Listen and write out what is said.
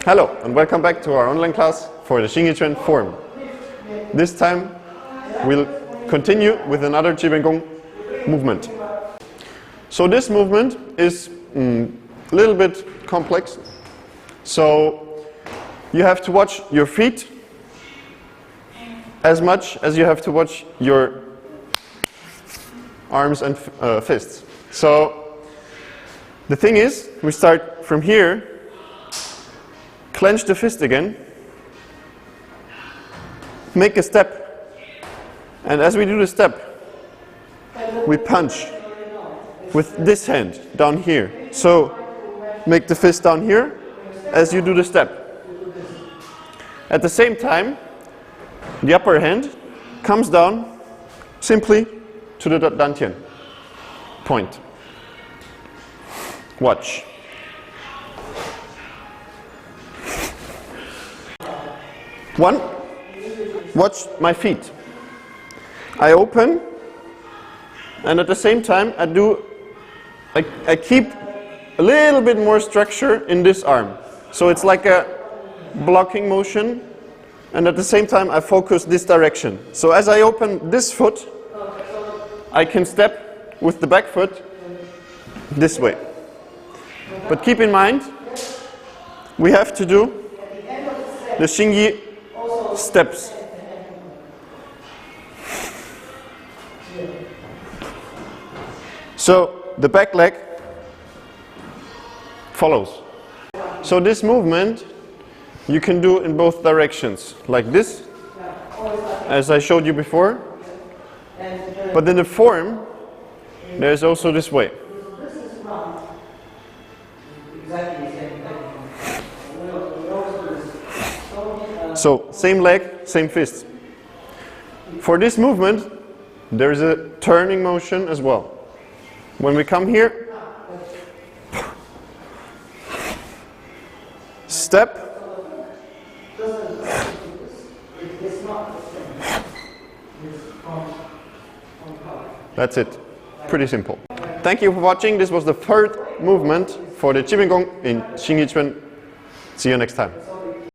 Hello and welcome back to our online class for the 𝐸𝐴𝐲 form. This time we'll continue with another 𝐸𝐴𝐲 movement. So this movement is a little bit complex. So you have to watch your feet as much as you have to watch your arms and fists. So the thing is, we start from here. Clench the fist again, make a step, and as we do the step, we punch with this hand down here. So make the fist down here as you do the step. At the same time, the upper hand comes down simply to the dantian point. Watch. One, watch my feet. I open, and at the same time I keep a little bit more structure in this arm. So it's like a blocking motion, and at the same time I focus this direction. So as I open this foot, I can step with the back foot this way. But keep in mind, we have to do the 𝐸𝐴𝐲 steps. So the back leg follows. So this movement you can do in both directions, like this, as I showed you before. But in the form, there's also this way. So, same leg, same fist. For this movement, there is a turning motion as well. When we come here, step, that's it. Pretty simple. Thank you for watching. This was the third movement for the 𝐸𝐴𝐲 in 𝐸𝐴𝐲. See you next time.